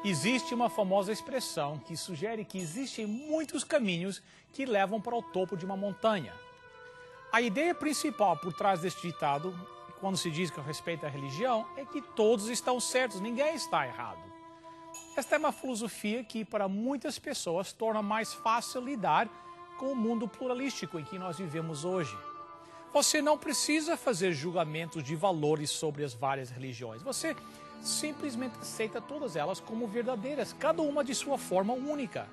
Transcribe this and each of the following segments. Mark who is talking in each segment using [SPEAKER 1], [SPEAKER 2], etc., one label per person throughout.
[SPEAKER 1] Existe uma famosa expressão que sugere que existem muitos caminhos que levam para o topo de uma montanha. A ideia principal por trás deste ditado, quando se diz que respeita a religião, é que todos estão certos, ninguém está errado. Esta é uma filosofia que, para muitas pessoas, torna mais fácil lidar com o mundo pluralístico em que nós vivemos hoje. Você não precisa fazer julgamentos de valores sobre as várias religiões. Você simplesmente aceita todas elas como verdadeiras, cada uma de sua forma única.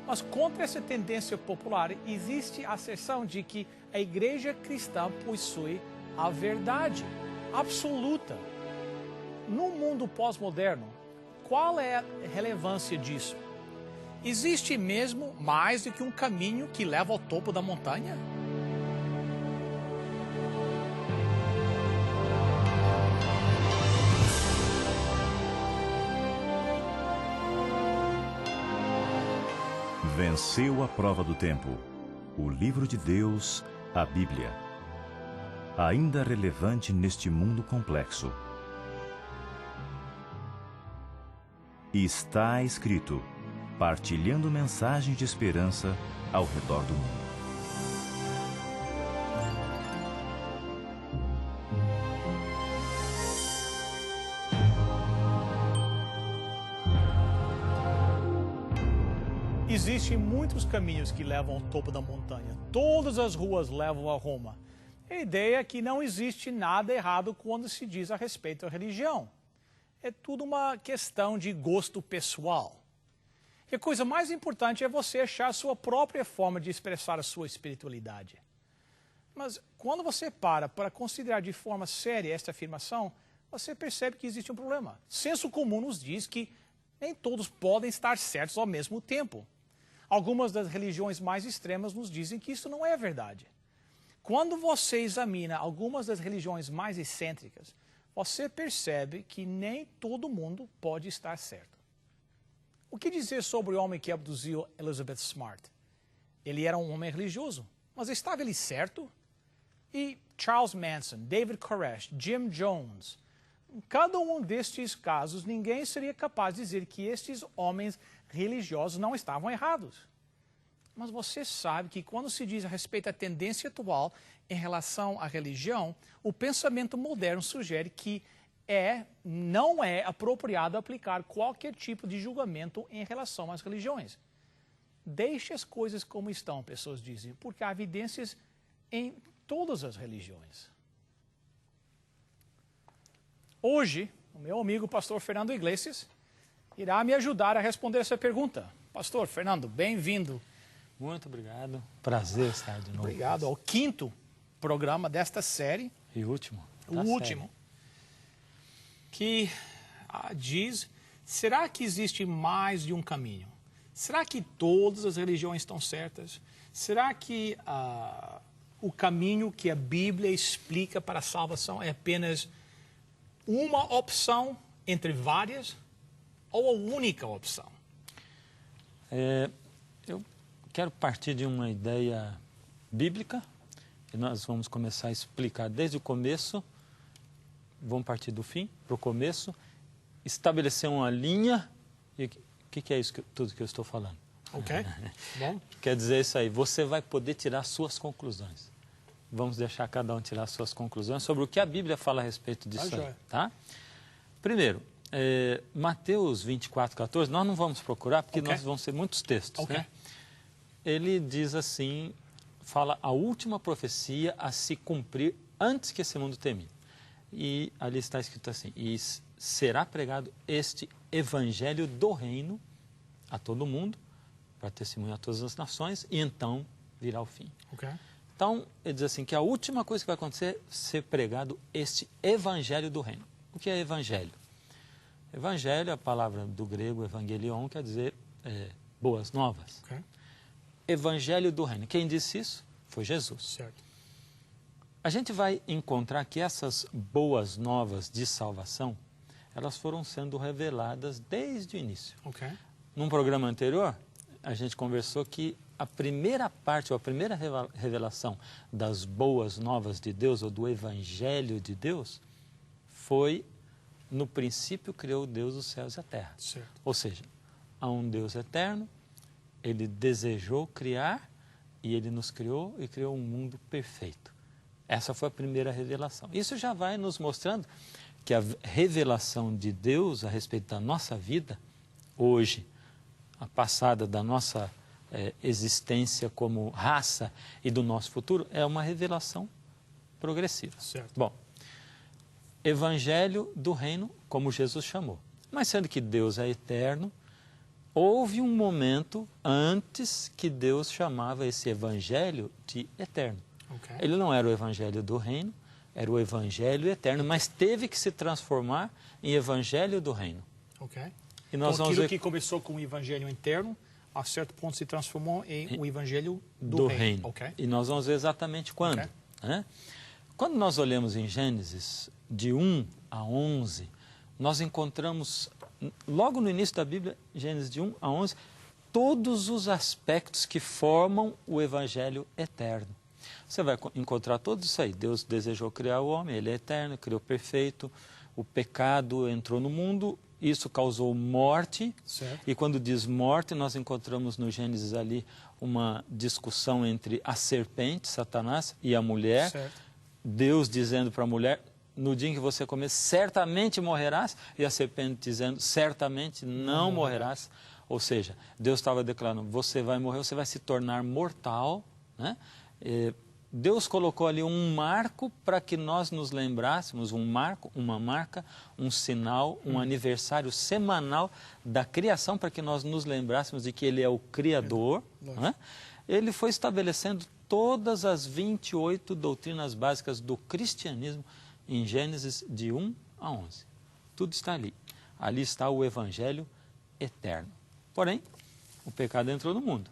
[SPEAKER 1] Mas contra essa tendência popular, existe a asserção de que a igreja cristã possui a verdade absoluta. No mundo pós-moderno, qual é a relevância disso? Existe mesmo mais do que um caminho que leva ao topo da montanha?
[SPEAKER 2] Venceu a prova do tempo. O livro de Deus, a Bíblia. Ainda relevante neste mundo complexo. Está escrito, partilhando mensagens de esperança ao redor do mundo.
[SPEAKER 1] Existem muitos caminhos que levam ao topo da montanha. Todas as ruas levam a Roma. A ideia é que não existe nada errado quando se diz a respeito da religião. É tudo uma questão de gosto pessoal. E a coisa mais importante é você achar a sua própria forma de expressar a sua espiritualidade. Mas quando você para considerar de forma séria esta afirmação, você percebe que existe um problema. Senso comum nos diz que nem todos podem estar certos ao mesmo tempo. Algumas das religiões mais extremas nos dizem que isso não é verdade. Quando você examina algumas das religiões mais excêntricas, você percebe que nem todo mundo pode estar certo. O que dizer sobre o homem que abduziu Elizabeth Smart? Ele era um homem religioso, mas estava ele certo? E Charles Manson, David Koresh, Jim Jones? Em cada um destes casos, ninguém seria capaz de dizer que estes homens religiosos não estavam errados. Mas você sabe que quando se diz a respeito da tendência atual em relação à religião, o pensamento moderno sugere que não é apropriado aplicar qualquer tipo de julgamento em relação às religiões. Deixe as coisas como estão, pessoas dizem, porque há evidências em todas as religiões. Hoje, o meu amigo pastor Fernando Iglesias irá me ajudar a responder essa pergunta. Pastor Fernando, bem-vindo.
[SPEAKER 3] Muito obrigado. Prazer estar de novo.
[SPEAKER 1] Obrigado ao 5º programa desta série.
[SPEAKER 3] E último.
[SPEAKER 1] O último. Que diz, será que existe mais de um caminho? Será que todas as religiões estão certas? Será que o caminho que a Bíblia explica para a salvação é apenas uma opção entre várias ou a única opção?
[SPEAKER 3] Eu quero partir de uma ideia bíblica e nós vamos começar a explicar desde o começo, vamos partir do fim para o começo, estabelecer uma linha. E o que é isso tudo que eu estou falando?
[SPEAKER 1] Ok, bom.
[SPEAKER 3] Quer dizer isso aí, você vai poder tirar suas conclusões. Vamos deixar cada um tirar suas conclusões sobre o que a Bíblia fala a respeito disso aí, tá? Primeiro, Mateus 24:14, nós não vamos procurar porque nós vamos ser muitos textos, né? Ele diz assim, fala a última profecia a se cumprir antes que esse mundo termine. E ali está escrito assim, e será pregado este evangelho do reino a todo mundo, para testemunhar a todas as nações, e então virá o fim. Então, ele diz assim, que a última coisa que vai acontecer é ser pregado este evangelho do reino. O que é evangelho? Evangelho, a palavra do grego evangelion, quer dizer boas novas. Evangelho do reino. Quem disse isso? Foi Jesus.
[SPEAKER 1] Certo.
[SPEAKER 3] A gente vai encontrar que essas boas novas de salvação, elas foram sendo reveladas desde o início. Num programa anterior, a gente conversou que a primeira parte, ou a primeira revelação das boas novas de Deus, ou do Evangelho de Deus, foi no princípio criou Deus os céus e a terra.
[SPEAKER 1] Certo.
[SPEAKER 3] Ou seja, há um Deus eterno, Ele desejou criar e Ele nos criou e criou um mundo perfeito. Essa foi a primeira revelação. Isso já vai nos mostrando que a revelação de Deus a respeito da nossa vida, hoje, a passada da nossa existência como raça e do nosso futuro, é uma revelação progressiva.
[SPEAKER 1] Certo.
[SPEAKER 3] Bom, Evangelho do Reino, como Jesus chamou. Mas sendo que Deus é eterno, houve um momento antes que Deus chamava esse Evangelho de eterno.
[SPEAKER 1] Okay.
[SPEAKER 3] Ele não era o Evangelho do Reino, era o Evangelho eterno, mas teve que se transformar em Evangelho do Reino.
[SPEAKER 1] Okay.
[SPEAKER 3] E nós
[SPEAKER 1] então,
[SPEAKER 3] vamos
[SPEAKER 1] aquilo
[SPEAKER 3] ver...
[SPEAKER 1] que começou com o Evangelho interno, a certo ponto se transformou em o Evangelho
[SPEAKER 3] do Reino.
[SPEAKER 1] Okay.
[SPEAKER 3] E nós vamos ver exatamente quando.
[SPEAKER 1] Okay.
[SPEAKER 3] Né? Quando nós olhamos em Gênesis, de 1 a 11, nós encontramos, logo no início da Bíblia, Gênesis de 1 a 11, todos os aspectos que formam o Evangelho eterno. Você vai encontrar tudo isso aí. Deus desejou criar o homem, ele é eterno, criou perfeito, o pecado entrou no mundo, isso causou morte.
[SPEAKER 1] Certo.
[SPEAKER 3] E quando diz morte, nós encontramos no Gênesis ali uma discussão entre a serpente, Satanás, e a mulher.
[SPEAKER 1] Certo.
[SPEAKER 3] Deus dizendo para a mulher, no dia em que você comer, certamente morrerás. E a serpente dizendo, certamente não morrerás. Ou seja, Deus estava declarando, você vai morrer, você vai se tornar mortal, né? Deus colocou ali um marco para que nós nos lembrássemos, um marco, uma marca, um sinal, um aniversário semanal da criação, para que nós nos lembrássemos de que Ele é o Criador. Né? Ele foi estabelecendo todas as 28 doutrinas básicas do cristianismo em Gênesis de 1 a 11. Tudo está ali. Ali está o Evangelho eterno. Porém, o pecado entrou no mundo,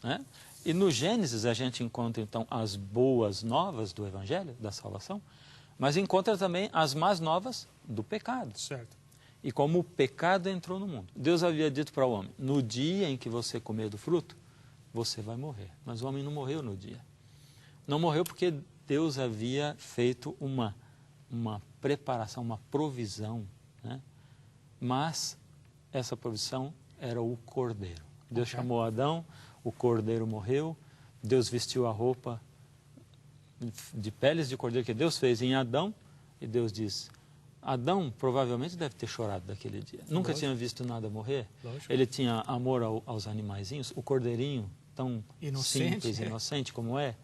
[SPEAKER 3] né? E no Gênesis a gente encontra, então, as boas novas do Evangelho, da salvação, mas encontra também as más novas do pecado.
[SPEAKER 1] Certo.
[SPEAKER 3] E como o pecado entrou no mundo. Deus havia dito para o homem, no dia em que você comer do fruto, você vai morrer. Mas o homem não morreu no dia. Não morreu porque Deus havia feito uma preparação, uma provisão, né? Mas essa provisão era o cordeiro. Deus chamou Adão, o cordeiro morreu, Deus vestiu a roupa de peles de cordeiro que Deus fez em Adão, e Deus diz, Adão provavelmente deve ter chorado daquele dia. Nunca tinha visto nada morrer.
[SPEAKER 1] Lógico.
[SPEAKER 3] Ele tinha amor aos animaizinhos, o cordeirinho tão simples, inocente como é.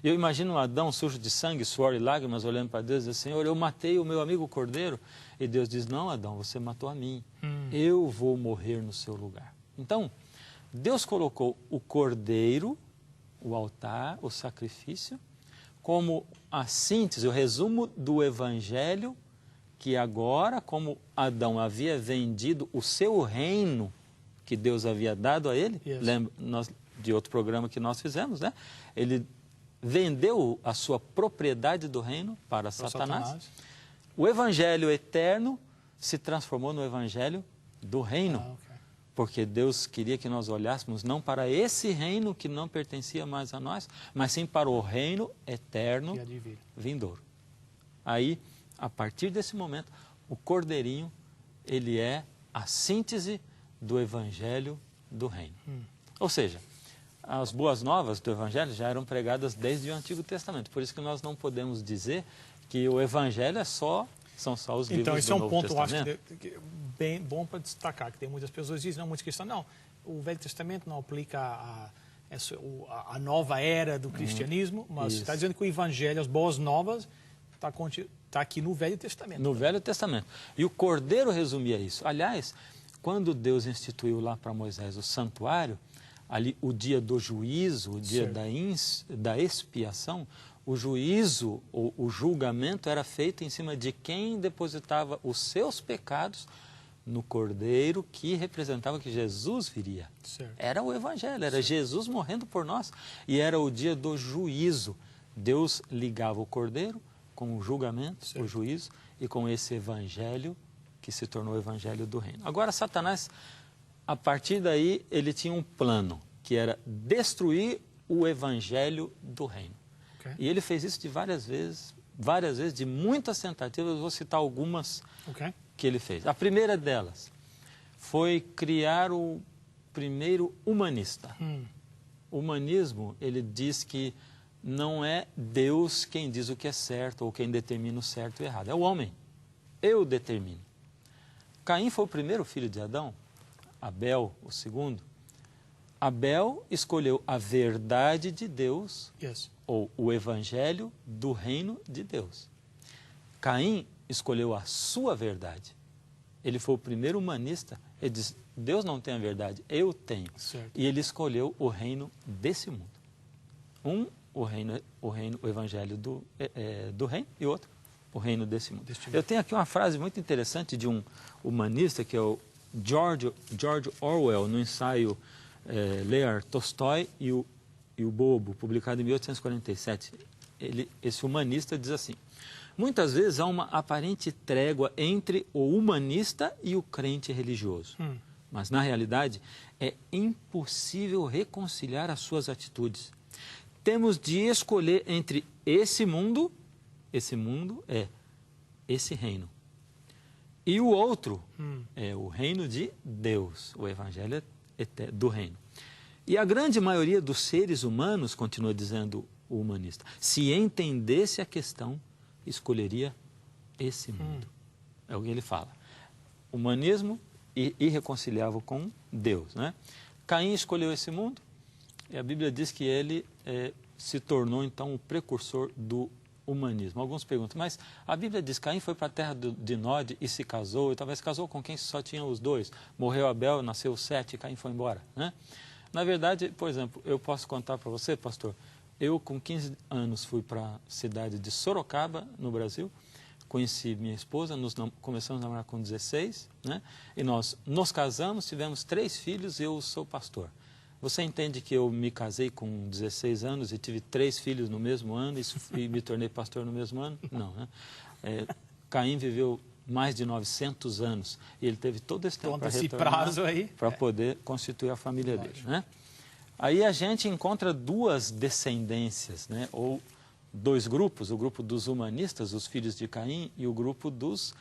[SPEAKER 3] E eu imagino Adão sujo de sangue, suor e lágrimas, olhando para Deus e diz, Senhor, eu matei o meu amigo cordeiro. E Deus diz, não, Adão, você matou a mim. Eu vou morrer no seu lugar. Então, Deus colocou o cordeiro, o altar, o sacrifício, como a síntese, o resumo do Evangelho, que agora, como Adão havia vendido o seu reino que Deus havia dado a ele, lembra de outro programa que nós fizemos, né? Ele vendeu a sua propriedade do reino para Satanás. O Evangelho eterno se transformou no Evangelho do reino. Porque Deus queria que nós olhássemos não para esse reino que não pertencia mais a nós, mas sim para o reino eterno vindouro. Aí, a partir desse momento, o cordeirinho, ele é a síntese do Evangelho do reino. Ou seja, as boas novas do Evangelho já eram pregadas desde o Antigo Testamento. Por isso que nós não podemos dizer que o Evangelho são só os livros do Novo Testamento. Então, esse é um ponto, eu acho,
[SPEAKER 1] que bem bom para destacar, que tem muitas pessoas que dizem, não, muitos cristãos, não, o Velho Testamento não aplica a nova era do cristianismo, mas está dizendo que o Evangelho, as boas novas, está aqui no Velho Testamento.
[SPEAKER 3] No Velho Testamento. E o Cordeiro resumia isso. Aliás, quando Deus instituiu lá para Moisés o santuário, ali o dia do juízo, o dia da expiação, o juízo, o julgamento era feito em cima de quem depositava os seus pecados no Cordeiro, que representava que Jesus viria. Era o Evangelho, era Jesus morrendo por nós. E era o dia do juízo. Deus ligava o Cordeiro com o julgamento, o juízo, e com esse Evangelho que se tornou o Evangelho do Reino. Agora, Satanás, a partir daí, ele tinha um plano, que era destruir o Evangelho do Reino. E ele fez isso de várias vezes, de muitas tentativas. Eu vou citar algumas que ele fez. A primeira delas foi criar o primeiro humanista. O humanismo, ele diz que não é Deus quem diz o que é certo ou quem determina o certo e o errado. É o homem. Eu determino. Caim foi o primeiro filho de Adão. Abel, o segundo. Abel escolheu a verdade de Deus, ou o evangelho do reino de Deus. Caim escolheu a sua verdade. Ele foi o primeiro humanista. Ele disse, Deus não tem a verdade, eu tenho.
[SPEAKER 1] Certo.
[SPEAKER 3] E ele escolheu o reino desse mundo. O evangelho do reino, e outro, o reino desse mundo. Eu tenho aqui uma frase muito interessante de um humanista, que é o George Orwell, no ensaio Lear Tolstói e o Bobo, publicado em 1847. Esse humanista diz assim: muitas vezes há uma aparente trégua entre o humanista e o crente religioso. Mas, na realidade, é impossível reconciliar as suas atitudes. Temos de escolher entre esse mundo é esse reino, e o outro é o reino de Deus, o evangelho do reino. E a grande maioria dos seres humanos, continua dizendo o humanista, se entendesse a questão, escolheria esse mundo. É o que ele fala. Humanismo irreconciliável com Deus, né? Caim escolheu esse mundo e a Bíblia diz que ele se tornou então o precursor do humanismo. Alguns perguntam, mas a Bíblia diz que Caim foi para a terra de Nod e se casou, e talvez casou com quem só tinha os dois. Morreu Abel, nasceu Sete e Caim foi embora, né? Na verdade, por exemplo, eu posso contar para você, pastor, eu com 15 anos fui para a cidade de Sorocaba, no Brasil, conheci minha esposa, começamos a namorar com 16, né? E nós nos casamos, tivemos 3 filhos e eu sou pastor. Você entende que eu me casei com 16 anos e tive 3 filhos no mesmo ano e me tornei pastor no mesmo ano? Não, né? Caim viveu mais de 900 anos e ele teve todo esse tempo para poder constituir a família dele, né? Aí a gente encontra 2 descendências, né? Ou 2 grupos, o grupo dos humanistas, os filhos de Caim, e o grupo dos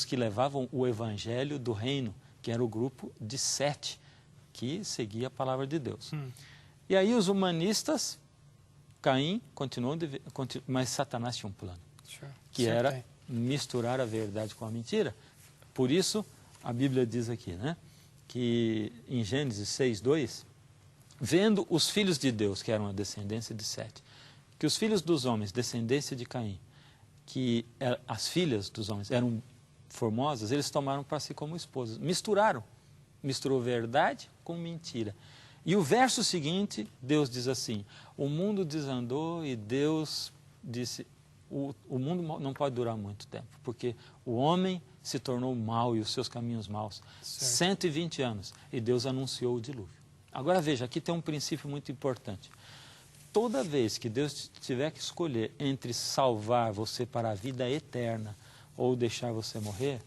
[SPEAKER 3] que levavam o evangelho do reino, que era o grupo de Sete, que seguia a palavra de Deus. E aí os humanistas, Caim continuou, mas Satanás tinha um plano, que era misturar a verdade com a mentira. Por isso, a Bíblia diz aqui, né, que em Gênesis 6:2, vendo os filhos de Deus, que eram a descendência de Sete, que os filhos dos homens, descendência de Caim, que as filhas dos homens eram formosas, eles tomaram para si como esposas. Misturou verdade com mentira. E o verso seguinte, Deus diz assim, o mundo desandou e Deus disse, o mundo não pode durar muito tempo, porque o homem se tornou mau e os seus caminhos maus. 120 anos, e Deus anunciou o dilúvio. Agora veja, aqui tem um princípio muito importante. Toda vez que Deus tiver que escolher entre salvar você para a vida eterna ou deixar você morrer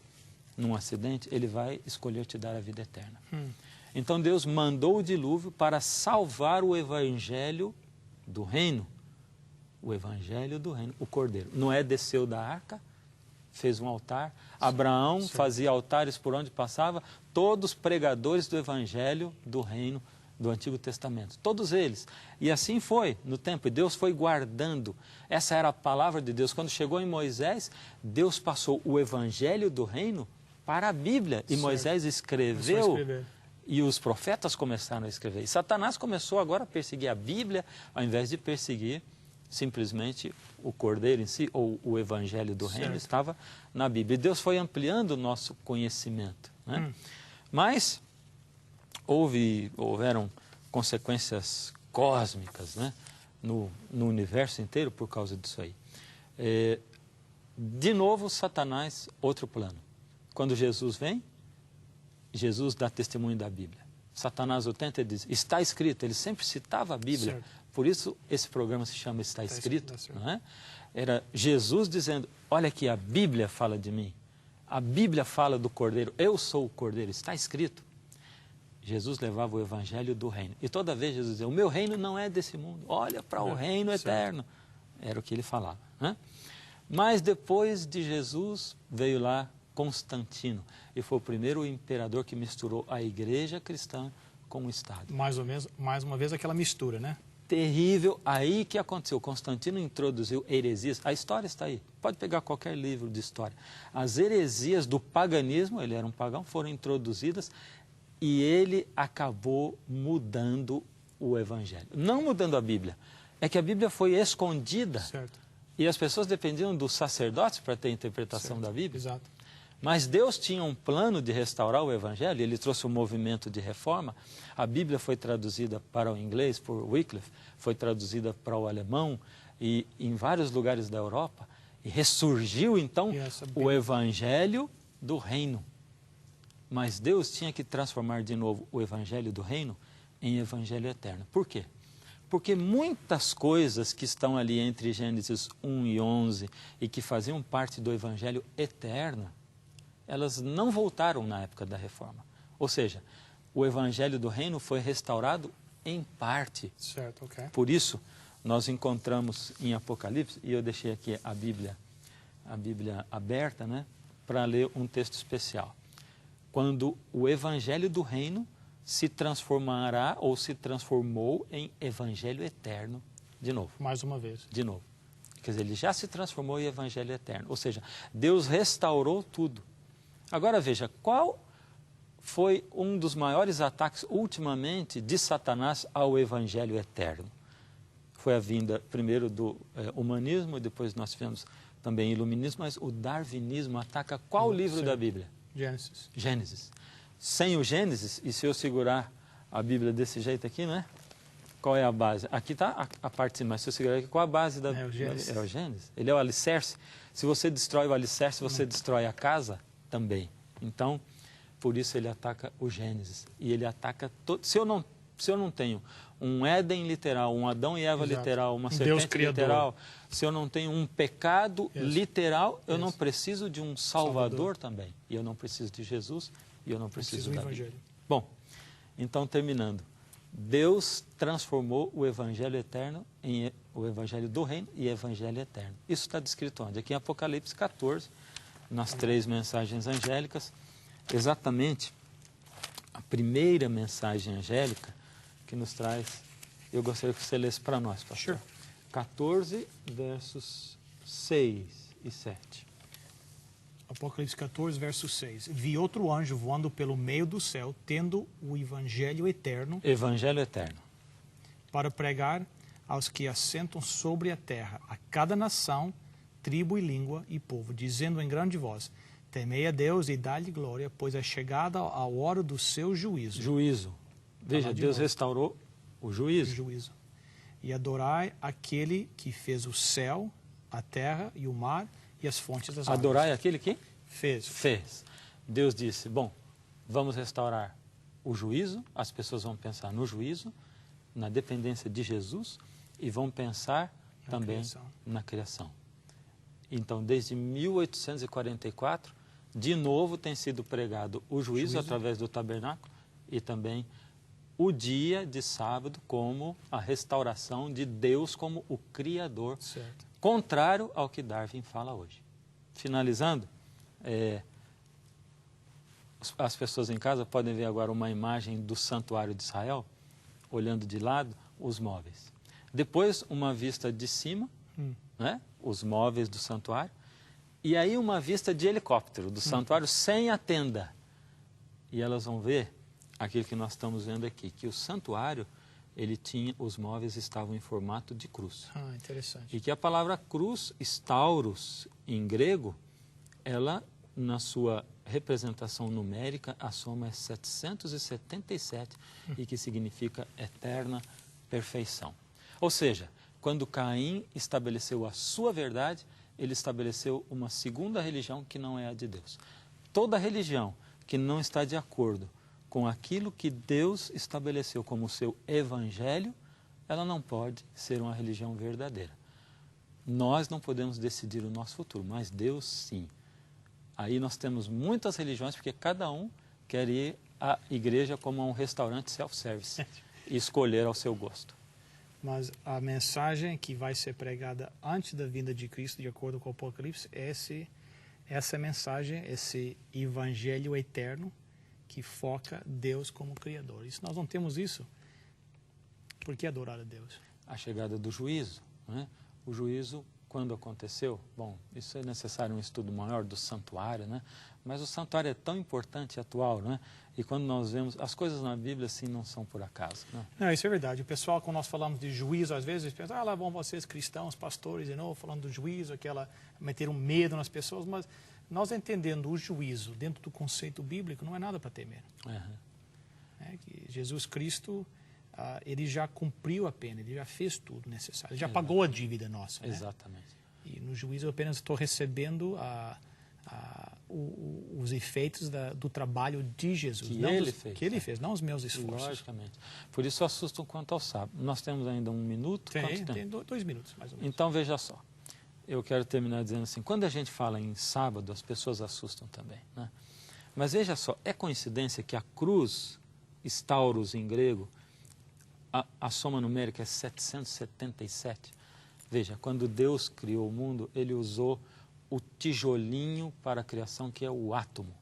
[SPEAKER 3] num acidente, Ele vai escolher te dar a vida eterna. Então Deus mandou o dilúvio para salvar o evangelho do reino. O evangelho do reino, o cordeiro. Noé desceu da arca, fez um altar. Abraão fazia altares por onde passava. Todos pregadores do evangelho do reino do Antigo Testamento. Todos eles. E assim foi no tempo. E Deus foi guardando. Essa era a palavra de Deus. Quando chegou em Moisés, Deus passou o evangelho do reino para a Bíblia. E Moisés escreveu. E os profetas começaram a escrever. E Satanás começou agora a perseguir a Bíblia, ao invés de perseguir simplesmente o cordeiro em si, ou o evangelho do reino estava na Bíblia. E Deus foi ampliando o nosso conhecimento, né? Mas houveram consequências cósmicas, né, no universo inteiro por causa disso aí. De novo, Satanás, outro plano. Quando Jesus vem, Jesus dá testemunho da Bíblia. Satanás o tenta e diz, está escrito. Ele sempre citava a Bíblia. Por isso, esse programa se chama Está Escrito. Não é? Era Jesus dizendo, olha aqui, a Bíblia fala de mim. A Bíblia fala do Cordeiro. Eu sou o Cordeiro. Está escrito. Jesus levava o evangelho do reino. E toda vez Jesus dizia, o meu reino não é desse mundo. Olha para o reino eterno. Era o que ele falava, né? Mas depois de Jesus, veio lá Constantino. E foi o primeiro imperador que misturou a igreja cristã com o Estado.
[SPEAKER 1] Mais uma vez aquela mistura, né?
[SPEAKER 3] Terrível. Aí que aconteceu? Constantino introduziu heresias. A história está aí. Pode pegar qualquer livro de história. As heresias do paganismo, ele era um pagão, foram introduzidas e ele acabou mudando o evangelho. Não mudando a Bíblia. É que a Bíblia foi escondida.
[SPEAKER 1] Certo.
[SPEAKER 3] E as pessoas dependiam dos sacerdotes para ter a interpretação da Bíblia.
[SPEAKER 1] Exato.
[SPEAKER 3] Mas Deus tinha um plano de restaurar o Evangelho, ele trouxe um movimento de reforma. A Bíblia foi traduzida para o inglês por Wycliffe, foi traduzida para o alemão e em vários lugares da Europa. E ressurgiu então o Evangelho do Reino. Mas Deus tinha que transformar de novo o Evangelho do Reino em Evangelho eterno. Por quê? Porque muitas coisas que estão ali entre Gênesis 1 e 11 e que faziam parte do Evangelho eterno, elas não voltaram na época da reforma. Ou seja, o Evangelho do Reino foi restaurado em parte.
[SPEAKER 1] Certo, ok.
[SPEAKER 3] Por isso, nós encontramos em Apocalipse, e eu deixei aqui a Bíblia aberta, né, para ler um texto especial. Quando o Evangelho do Reino se transformará ou se transformou em Evangelho eterno de novo.
[SPEAKER 1] Mais uma vez.
[SPEAKER 3] De novo. Quer dizer, ele já se transformou em Evangelho eterno. Ou seja, Deus restaurou tudo. Agora veja, qual foi um dos maiores ataques ultimamente de Satanás ao Evangelho eterno? Foi a vinda primeiro do humanismo, depois nós tivemos também iluminismo, mas o darwinismo ataca qual livro da Bíblia?
[SPEAKER 1] Gênesis.
[SPEAKER 3] Gênesis. Sem o Gênesis, e se eu segurar a Bíblia desse jeito aqui, né? Qual é a base? Aqui está a parte de cima, mas se eu segurar aqui, qual a base da
[SPEAKER 1] É o Gênesis.
[SPEAKER 3] É o Gênesis. Ele é o alicerce. Se você destrói o alicerce, você destrói a casa também. Então, por isso ele ataca o Gênesis. E ele ataca todo. Se eu não tenho um Éden literal, um Adão e Eva literal, uma serpente literal, se eu não tenho um pecado literal, eu não preciso de um Salvador também. E eu não preciso de Jesus e eu não preciso da Bíblia. Bom, então terminando. Deus transformou o Evangelho eterno em o Evangelho do Reino e Evangelho eterno. Isso está descrito onde? Aqui em Apocalipse 14, nas 3 mensagens angélicas, exatamente a primeira mensagem angélica que nos traz, eu gostaria que você lesse para nós, pastor. 14, versos 6 e 7.
[SPEAKER 1] Apocalipse 14, verso 6. Vi outro anjo voando pelo meio do céu, tendo o Evangelho eterno.
[SPEAKER 3] Evangelho eterno.
[SPEAKER 1] Para pregar aos que assentam sobre a terra, a cada nação, tribo e língua e povo, dizendo em grande voz: temei a Deus e dá-lhe glória, pois é chegada a hora do seu juízo.
[SPEAKER 3] Juízo. Veja, Deus restaurou o juízo.
[SPEAKER 1] E adorai aquele que fez o céu, a terra e o mar e as fontes das águas.
[SPEAKER 3] Adorai aquele que?
[SPEAKER 1] Fez.
[SPEAKER 3] Deus disse, bom, vamos restaurar o juízo, as pessoas vão pensar no juízo, na dependência de Jesus e vão pensar também na criação. Então, desde 1844, de novo tem sido pregado o juízo através do tabernáculo e também o dia de sábado como a restauração de Deus como o Criador, contrário ao que Darwin fala hoje. Finalizando, as pessoas em casa podem ver agora uma imagem do santuário de Israel, olhando de lado os móveis. Depois, uma vista de cima, né, os móveis do santuário, e aí uma vista de helicóptero do santuário sem a tenda. E elas vão ver aquilo que nós estamos vendo aqui, que o santuário, os móveis estavam em formato de cruz.
[SPEAKER 1] Interessante.
[SPEAKER 3] E que a palavra cruz, stauros, em grego, ela, na sua representação numérica, a soma é 777, e que significa eterna perfeição. Ou seja, quando Caim estabeleceu a sua verdade, ele estabeleceu uma segunda religião que não é a de Deus. Toda religião que não está de acordo com aquilo que Deus estabeleceu como seu evangelho, ela não pode ser uma religião verdadeira. Nós não podemos decidir o nosso futuro, mas Deus sim. Aí nós temos muitas religiões, porque cada um quer ir à igreja como a um restaurante self-service e escolher ao seu gosto.
[SPEAKER 1] Mas a mensagem que vai ser pregada antes da vinda de Cristo, de acordo com o Apocalipse, essa mensagem, esse evangelho eterno que foca Deus como Criador. E se nós não temos isso, por que adorar a Deus?
[SPEAKER 3] A chegada do juízo, né? O juízo, quando aconteceu, bom, isso é necessário um estudo maior do santuário, né? Mas o santuário é tão importante e atual, né? E quando nós vemos, as coisas na Bíblia, assim, não são por acaso, né?
[SPEAKER 1] Não, isso é verdade. O pessoal, quando nós falamos de juízo, às vezes, pensa, lá vão vocês cristãos, pastores, de novo, falando do juízo, meter um medo nas pessoas, mas nós entendendo o juízo dentro do conceito bíblico, não é nada para temer. É que Jesus Cristo, ele já cumpriu a pena, ele já fez tudo necessário, ele já pagou a dívida nossa. Né?
[SPEAKER 3] Exatamente.
[SPEAKER 1] E no juízo eu apenas estou recebendo os efeitos do trabalho de Jesus. Que ele fez, não os meus esforços.
[SPEAKER 3] Logicamente. Por isso assustam quanto ao sábado. Nós temos ainda 1 minuto?
[SPEAKER 1] Tem 2 minutos, mais ou menos.
[SPEAKER 3] Então, veja só. Eu quero terminar dizendo assim, quando a gente fala em sábado, as pessoas assustam também, né? Mas veja só, é coincidência que a cruz, stauros em grego, a soma numérica é 777. Veja, quando Deus criou o mundo, ele usou o tijolinho para a criação, que é o átomo.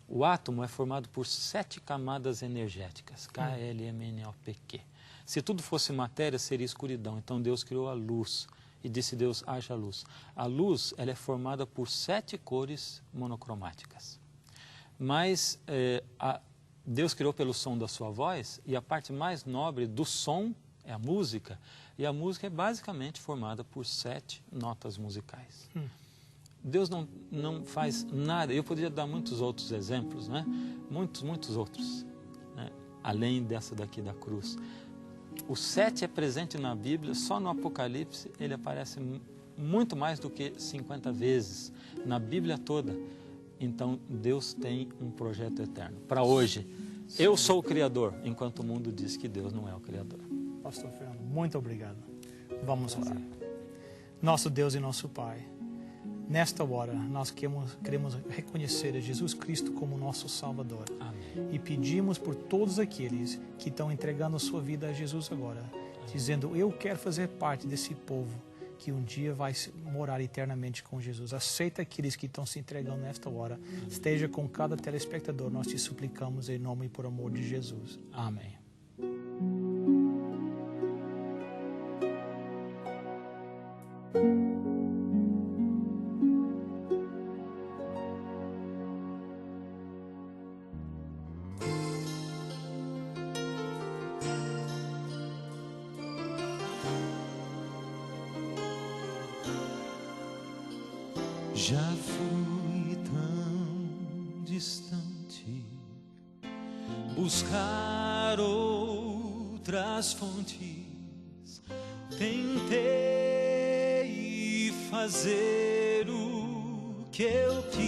[SPEAKER 3] O átomo é formado por 7 camadas energéticas, K-L-M-N-O-P-Q. Se tudo fosse matéria, seria escuridão. Então Deus criou a luz e disse Deus, haja luz. A luz, ela é formada por 7 cores monocromáticas. Mas Deus criou pelo som da sua voz, e a parte mais nobre do som é a música, e a música é basicamente formada por 7 notas musicais. Deus não faz nada. Eu poderia dar muitos outros exemplos, né? Muitos outros, né? Além dessa daqui da cruz. O 7 é presente na Bíblia, só no Apocalipse ele aparece muito mais do que 50 vezes, na Bíblia toda. Então Deus tem um projeto eterno. Para hoje, eu sou o Criador, enquanto o mundo diz que Deus não é o Criador.
[SPEAKER 1] Pastor Fernando, muito obrigado. Vamos orar. Nosso Deus e nosso Pai, nesta hora nós queremos reconhecer a Jesus Cristo como nosso Salvador.
[SPEAKER 3] Amém.
[SPEAKER 1] E pedimos por todos aqueles que estão entregando a sua vida a Jesus agora, dizendo, eu quero fazer parte desse povo que um dia vai morar eternamente com Jesus. Aceita aqueles que estão se entregando nesta hora. Esteja com cada telespectador, nós te suplicamos em nome e por amor de Jesus. Amém.
[SPEAKER 4] Já fui tão distante, buscar outras fontes, tentei fazer o que eu quis,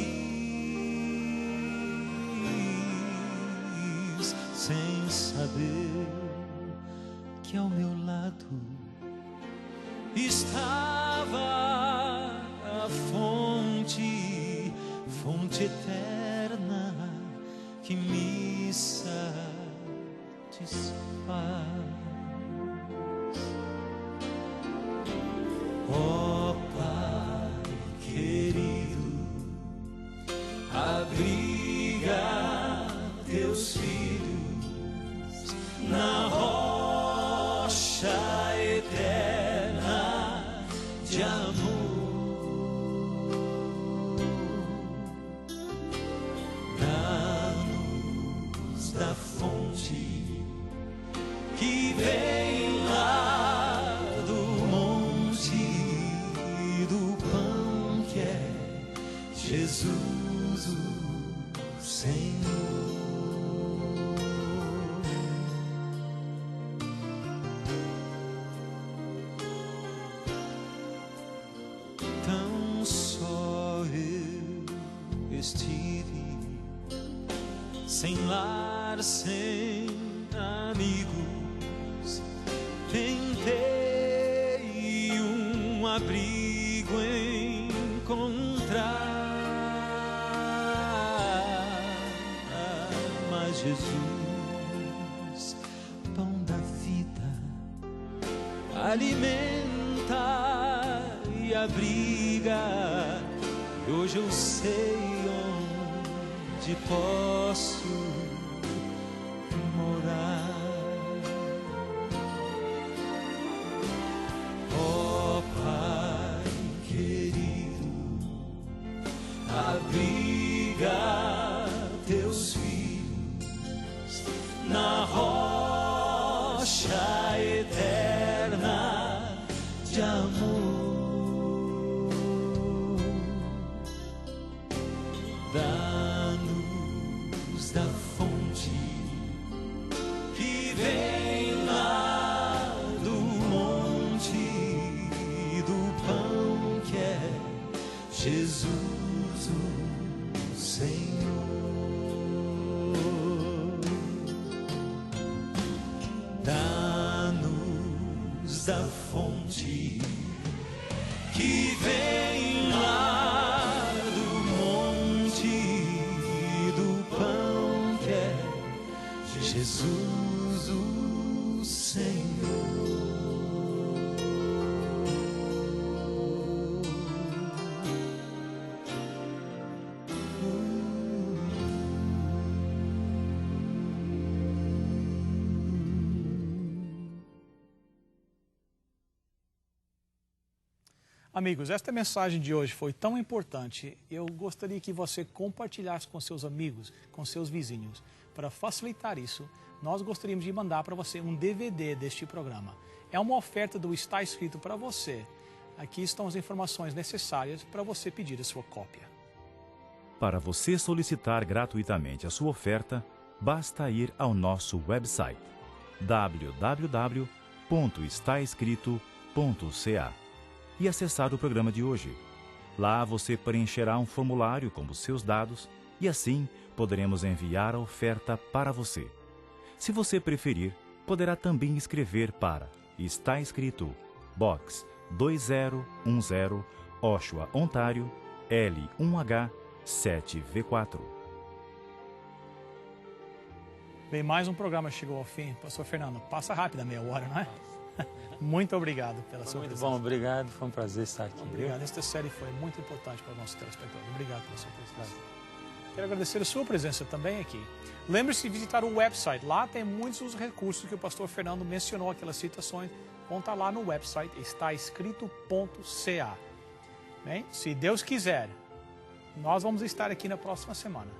[SPEAKER 4] sem saber que ao meu lado estava a fonte eterna que me satisfaz. Ó Pai querido, abriga teus filhos na rocha eterna de amor. Da fonte que vem lá do monte do pão que é Jesus o Senhor. Tão só eu estive sem lar, sem amigos, tentei um abrigo encontrar, mas Jesus, pão da vida, alimenta e abriga. e hoje eu sei onde posso morar. Ó Pai querido, abriga teus filhos na rocha eterna de amor. Dá-nos da fonte que vem lá do monte, do pão que é Jesus o Senhor. Dá-nos da fonte que vem lá do monte, do pão que é Jesus o Senhor.
[SPEAKER 1] Amigos, esta mensagem de hoje foi tão importante, eu gostaria que você compartilhasse com seus amigos, com seus vizinhos. Para facilitar isso, nós gostaríamos de mandar para você um DVD deste programa. É uma oferta do Está Escrito para você. Aqui estão as informações necessárias para você pedir a sua cópia.
[SPEAKER 2] Para você solicitar gratuitamente a sua oferta, basta ir ao nosso website www.estaescrito.ca e acessar o programa de hoje. Lá você preencherá um formulário com os seus dados e assim poderemos enviar a oferta para você. Se você preferir, poderá também escrever para Está Escrito, Box 2010, Oshawa, Ontário, L1H 7V4.
[SPEAKER 1] Bem, mais um programa chegou ao fim. Pastor Fernando, passa rápido a meia hora, não é? Muito obrigado pela sua presença.
[SPEAKER 3] Muito bom, obrigado. Foi um prazer estar aqui.
[SPEAKER 1] Obrigado. Esta série foi muito importante para os nossos telespectadores. Obrigado pela sua presença. Quero agradecer a sua presença também aqui. Lembre-se de visitar o website. Lá tem muitos dos recursos que o pastor Fernando mencionou, aquelas citações. Vão estar lá no website, estaescrito.ca. Bem, se Deus quiser, nós vamos estar aqui na próxima semana.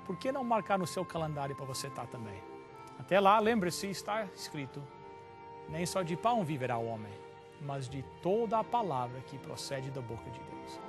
[SPEAKER 1] Por que não marcar no seu calendário para você estar também? Até lá, lembre-se, está escrito: nem só de pão viverá o homem, mas de toda a palavra que procede da boca de Deus.